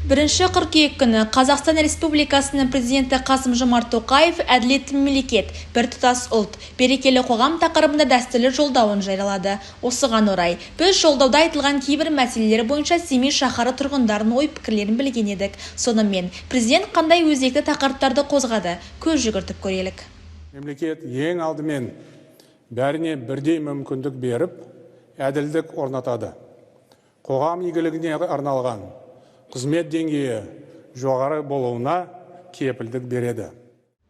Бірінші қыркүйек күні Қазақстан Республикасының президенті Қасым-Жомарт Тоқаев әділетті мемлекет, біртұтас ұлт, берекелі қоғам тақырыбында дәстүрлі жолдауын жариялады. Осыған орай, біз жолдауда айтылған кейбір мәселелер бойынша Семей шаһары тұрғындарының ой-пікірлерін білген едік. Сонымен, президент қандай өзекті тақырыптарды қозғады? Көз жүгіртіп көрелік. Мемлекет ең алдымен бәріне бірдей мүмкіндік беріп, әділдік орнатады. Қоғам игілігіне арналған қызмет деңгейі жоғары болуына кепілдік береді.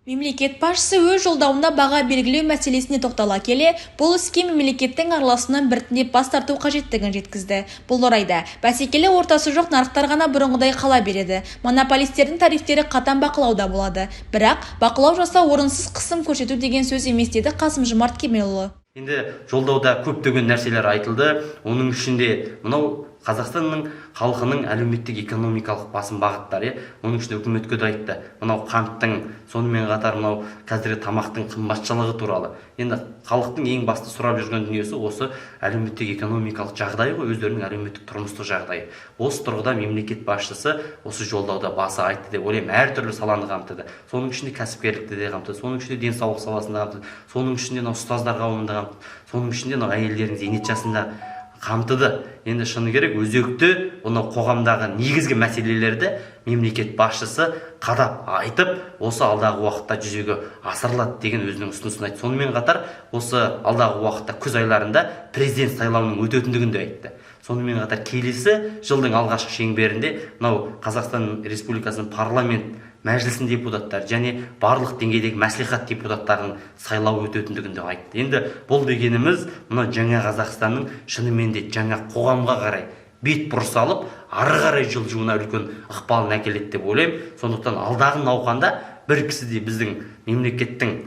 Мемлекет басшысы өз жолдауында баға белгілеу мәселесіне тоқтала келе, бұл іске мемлекеттің араласуынан біртіндеп бас тарту қажеттігін жеткізді. Бұл орайда бәсекелі ортасы жоқ нарықтар ғана бұрынғыдай қала береді. Монополистердің тарифтері қатаң бақылауда болады. Бірақ бақылау жасау орынсыз қысым көрсету деген сөз емес деді Қасым-Жомарт Кемелұлы. Енді жолдауда көптеген нәрселер айтылды. Оның ішінде мынау Қазақстанның халқының әлеуметтік экономикалық басым бағыттары, оның ішінде үкіметке де айтты. Мынау қанттың, сонымен қатар мынау қазіргі тамақтың қымбатшылығы туралы. Енді халықтың ең басты сұрап жүрген дүниесі осы әлеуметтік экономикалық жағдай ғой, өздерінің әлеуметтік тұрмыстық жағдайы. Осы тұрғыда мемлекет басшысы осы жолдауда басы айтты деп ойлаймын, әртүрлі саланы қамтыды. Соның ішінде кәсіпкерлікті де қамтыды, соның ішінде денсаулық саласында қамтыды, соның ішінде ұстаздар қауымында қамтыды, соның ішінде әйелдердің зейнет жасында қамтыды. Енді шыны керек, өзекті қоғамдағы негізгі мәселелерді мемлекет басшысы қадап айтып, осы алдағы уақытта жүзеге асырылады деген өзінің ұсынысын айтты. Сонымен қатар, осы алдағы уақытта күз айларында президент сайлауының өтетіндігін де айтты. Сонымен қатар келесі жылдың алғашқы шеңберінде Қазақстан Республикасының парламент мәжілісінің депутаттары және барлық деңгейдегі мәслихат депутаттарының сайлау өтетіндігін де айтты. Енді бұл дегеніміз жаңа Қазақстанның шынымен де жаңа қоғамға қарай бет бұрыс алып, ары қарай жылжуына үлкен ықпалын әкеледі деп ойлаймын. Сондықтан алдағы науқанда бір кісідей біздің мемлекеттің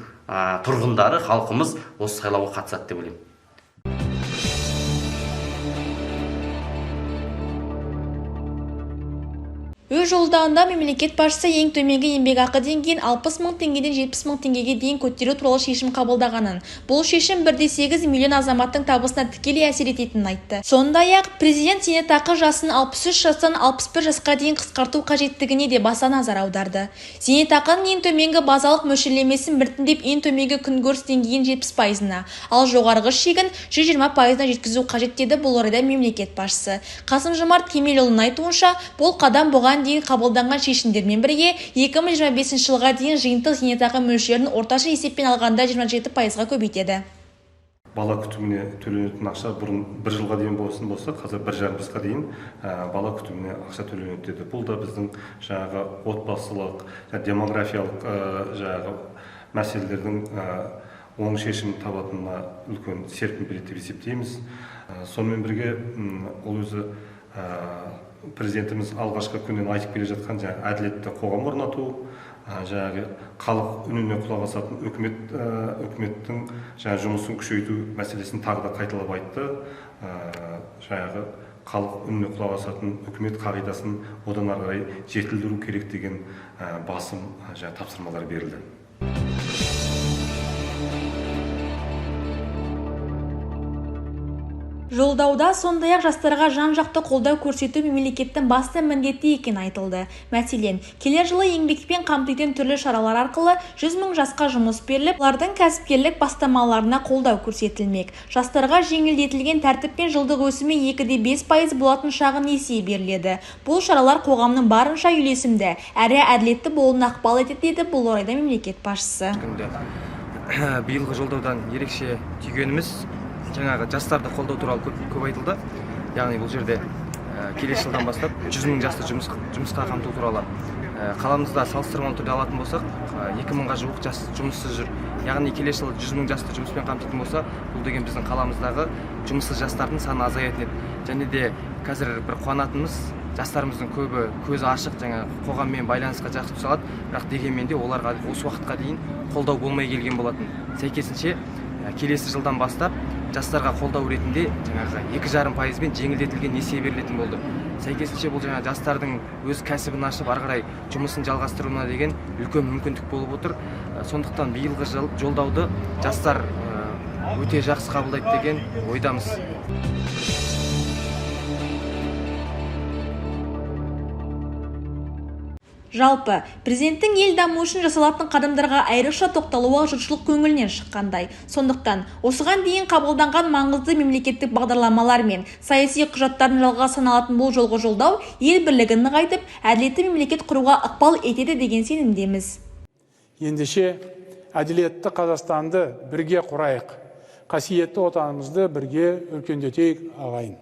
тұрғындары, халқымыз осы сайлауға қатысады деп ойлаймын. Өз жолдауында мемлекет басшысы ең төменгі еңбекақы деңгейін 60 мың теңгеден 70 мың теңгеге дейін көтеру туралы шешім қабылдағанын. Бұл шешім 1,8 миллион азаматтың табысына тікелей әсер ететінін айтты. Сондай-ақ президент зейнетақы жасын 63 жастан 61 жасқа дейін қысқарту қажеттігіне де баса назар аударды. Зейнетақының ең төменгі базалық мөлшерлемесін біртіндеп ең төменгі күнкөріс деңгейін 70%-на, ал жоғарғы шегін 120%-на жеткізу қажет деді бұл орайда мемлекет басшысы. Қасым-Жомарт Кемелұлының айтуынша, бұл қадам бұған дейін қабылданған шешімдермен бірге 2025 жылға дейін жиынтық зейнетақы мөлшерін орташа есеппен алғанда 27%-ға көбейтеді. Бала күтіміне төленетін ақша бұрын 1 жылға дейін болса, қазір 1,5 жылға дейін бала күтіміне ақша төленеді. Бұл да біздің жаңағы отбасылық, демографиялық мәселелердің оң шешім табатынына үлкен серпін береді деп есептейміз. Сонымен бірге ол өзі президентіміз алғашқы күннен айтып келе жатқан әділетті қоғам орнату, халық үніне құлақ асатын үкіметтің жұмысын күшейту мәселесін тағы да қайталап айтты. Халық үніне құлақ асатын үкімет қағидасын одан ары қарай жетілдіру керек деген басым тапсырмалар берілді. Жолдауда сондай-ақ жастарға жан-жақты қолдау көрсету мемлекеттің басты міндеті екені айтылды. Мәселен, келер жылы еңбекпен қамтитын түрлі шаралар арқылы 100 мың жасқа жұмыс беріліп, олардың кәсіпкерлік бастамаларына қолдау көрсетілмек. Жастарға жеңілдетілген тәртіппен жылдық өсімі 2,5% болатын шағын несие беріледі. Бұл шаралар қоғамның барынша үйлесімді, әрі әділетті болуына ықпал етеді деді бұл орайда мемлекет басшысы. Биылғы жолдаудан ерекше түйгеніміз жаңағы жастарды қолдау туралы көп айтылды. Яғни бұл жерде келесі жылдан бастап 100 мың жасты жұмысқа қамту туралы қаламызда салыстырмалы түрде алатын болсақ, 2 мыңға жуық жас жұмыссыз жүр. Яғни келесі жылы 100 мың жасты жұмыспен қамтитын болса, бұл деген біздің қаламыздағы жұмыссыз жастардың саны азаятын еді. Және де қазір бір қуанатынымыз, жастарымыздың көбі көзі ашық, қоғаммен байланысқа жақсы түсалады, бірақ дегенмен де оларға осы уақытқа дейін қолдау болмай келген болатын. Сәйкесінше келесі жылдан бастап жастарға қолдау ретінде 2,5%-бен жеңілдетілген несие берілетін болды. Сәйкесінше бұл жастардың өз кәсібін ашып, ары қарай жұмысын жалғастыруына деген үлкен мүмкіндік болып отыр. Сондықтан биылғы жолдауды жастар өте жақсы қабылдайды деген ойдамыз. Жалпы, президенттің ел дамуы үшін жасалатын қадамдарға айрықша тоқталуы жұртшылық көңілінен шыққандай. Сондықтан, осыған дейін қабылданған маңызды мемлекеттік бағдарламалар мен саяси құжаттардың жалғасы саналатын бұл жолғы жолдау ел бірлігін нығайтып, әділетті мемлекет құруға ықпал етеді деген сенімдеміз. Ендеше, әділетті Қазақстанды бірге құрайық, қасиетті отанымызды бірге өркендетейік ағайын.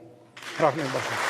Рахмет.